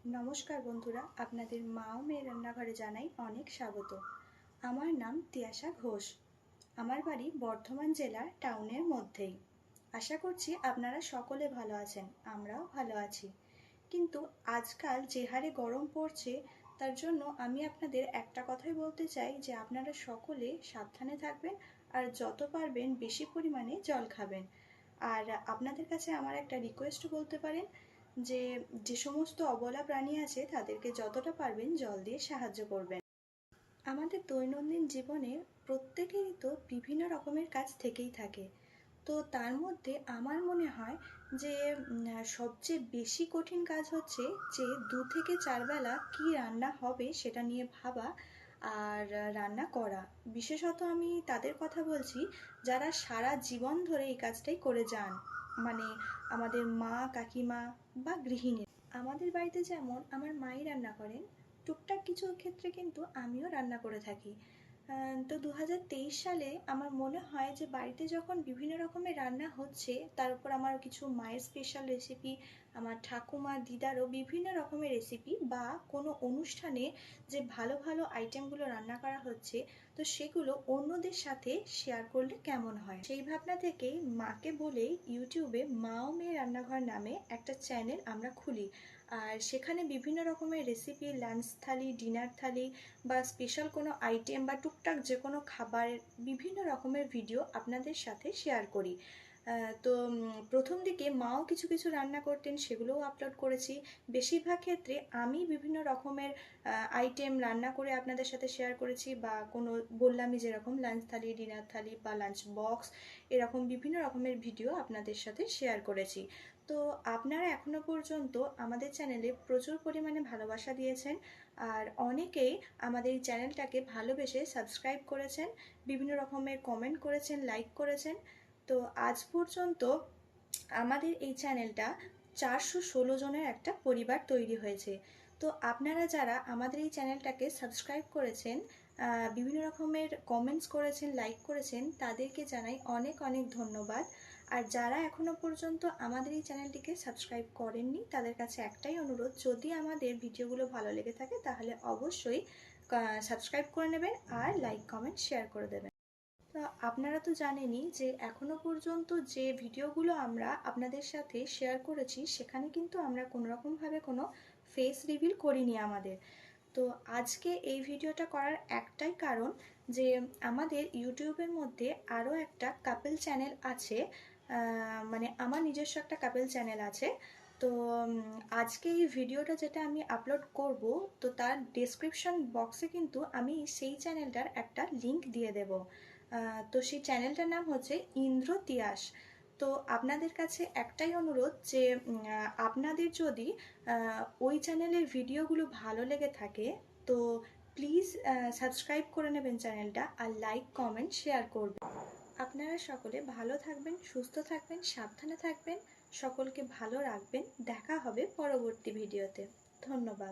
নমস্কার বন্ধুরা, আপনাদের মা ও মেয়ের রান্নাঘরে জানাই অনেক স্বাগত। আমার নাম তিয়াশা ঘোষ। আমার বাড়ি বর্ধমান জেলার টাউনের মধ্যেই। আশা করছি আপনারা সকলে ভালো আছেন, আমরাও ভালো আছি। কিন্তু আজকাল যে হারে গরম পড়ছে, তার জন্য আমি আপনাদের একটা কথাই বলতে চাই যে আপনারা সকলে সাবধানে থাকবেন আর যত পারবেন বেশি পরিমাণে জল খাবেন। আর আপনাদের কাছে আমার একটা রিকোয়েস্ট বলতে পারেন যে যে সমস্ত অবলা প্রাণী আছে তাদেরকে যতটা পারবেন জল দিয়ে সাহায্য করবেন। আমাদের দৈনন্দিন জীবনে প্রত্যেকেরই তো বিভিন্ন রকমের কাজ থেকেই থাকে। তো তার মধ্যে আমার মনে হয় যে সবচেয়ে বেশি কঠিন কাজ হচ্ছে যে 2 থেকে 4 বেলা কী রান্না হবে সেটা নিয়ে ভাবা আর রান্না করা। বিশেষত আমি তাদের কথা বলছি যারা সারা জীবন ধরে এই কাজটাই করে যান, মানে আমাদের মা কাকিমা বা গৃহিণী। আমাদের বাড়িতে যেমন আমার মাই রান্না করেন, টুকটাক কিছু ক্ষেত্রে কিন্তু আমিও রান্না করে থাকি। তো 2023 সালে আমার মনে হয় যে বাড়িতে যখন বিভিন্ন রকমের রান্না হচ্ছে, তার উপর আমার কিছু মায়ের স্পেশাল রেসিপি, আমার ঠাকুমা দিদারও বিভিন্ন রকমের রেসিপি বা কোনো অনুষ্ঠানে যে ভালো ভালো আইটেমগুলো রান্না করা হচ্ছে, তো সেগুলো অন্যদের সাথে শেয়ার করলে কেমন হয়, সেই ভাবনা থেকেই মাকে বলেই ইউটিউবে মা ও মেয়ে রান্নাঘর নামে একটা চ্যানেল আমরা খুলি। আর সেখানে বিভিন্ন রকমের রেসিপি, লাঞ্চ থালি, ডিনার থালি বা স্পেশাল কোনো আইটেম বা টুকটাক যে কোনো খাবারের বিভিন্ন রকমের ভিডিও আপনাদের সাথে শেয়ার করি। তো প্রথম দিকে মাও কিছু কিছু রান্না করতেন, সেগুলোও আপলোড করেছি। বেশিরভাগ ক্ষেত্রে আমি বিভিন্ন রকমের আইটেম রান্না করে আপনাদের সাথে শেয়ার করেছি, বা কোনো বললামই যেরকম লাঞ্চ থালি, ডিনার থালি বা লাঞ্চ বক্স, এরকম বিভিন্ন রকমের ভিডিও আপনাদের সাথে শেয়ার করেছি। তো আপনারা এখনো পর্যন্ত আমাদের চ্যানেলে প্রচুর পরিমাণে ভালোবাসা দিয়েছেন, আর অনেকেই আমাদের এই চ্যানেলটাকে ভালোবেসে সাবস্ক্রাইব করেছেন, বিভিন্ন রকমের কমেন্ট করেছেন, লাইক করেছেন। তো আজ পর্যন্ত আমাদের এই চ্যানেলটা 416 জনের একটা পরিবার তৈরি হয়েছে। তো আপনারা যারা আমাদের এই চ্যানেলটাকে সাবস্ক্রাইব করেছেন, বিভিন্ন রকমের কমেন্টস করেছেন, লাইক করেছেন, তাদেরকে জানাই অনেক অনেক ধন্যবাদ। আর যারা এখনো পর্যন্ত আমাদের এই চ্যানেলটিকে সাবস্ক্রাইব করেননি, তাদের কাছে একটাই অনুরোধ, যদি আমাদের ভিডিওগুলো ভালো লেগে থাকে তাহলে অবশ্যই সাবস্ক্রাইব করে নেবেন আর লাইক কমেন্ট শেয়ার করে দেবেন। তো আপনারা তো জানেনই যে এখনো পর্যন্ত যে ভিডিওগুলো আমরা আপনাদের সাথে শেয়ার করেছি, সেখানে কিন্তু আমরা কোনোরকমভাবে কোনো ফেস রিভিল করিনি আমাদের। তো আজকে এই ভিডিওটা করার একটাই কারণ যে আমাদের ইউটিউবের মধ্যে আরও একটা কাপল চ্যানেল আছে, মানে আমার নিজস্ব একটা কাপল চ্যানেল আছে। তো আজকে এই ভিডিওটা যেটা আমি আপলোড করব, তো তার ডেসক্রিপশন বক্সে কিন্তু আমি সেই চ্যানেলটার একটা লিংক দিয়ে দেব। তো সেই চ্যানেলটার নাম হচ্ছে ইন্দ্র তিয়াস। তো আপনাদের কাছে একটাই অনুরোধ যে আপনাদের যদি ওই চ্যানেলের ভিডিওগুলো ভালো লেগে থাকে, তো প্লিজ সাবস্ক্রাইব করে নেবেন চ্যানেলটা, আর লাইক কমেন্ট শেয়ার করবেন। আপনারা সকলে ভালো থাকবেন, সুস্থ থাকবেন, সাবধানে থাকবেন, সকলকে ভালো রাখবেন। দেখা হবে পরবর্তী ভিডিওতে। ধন্যবাদ।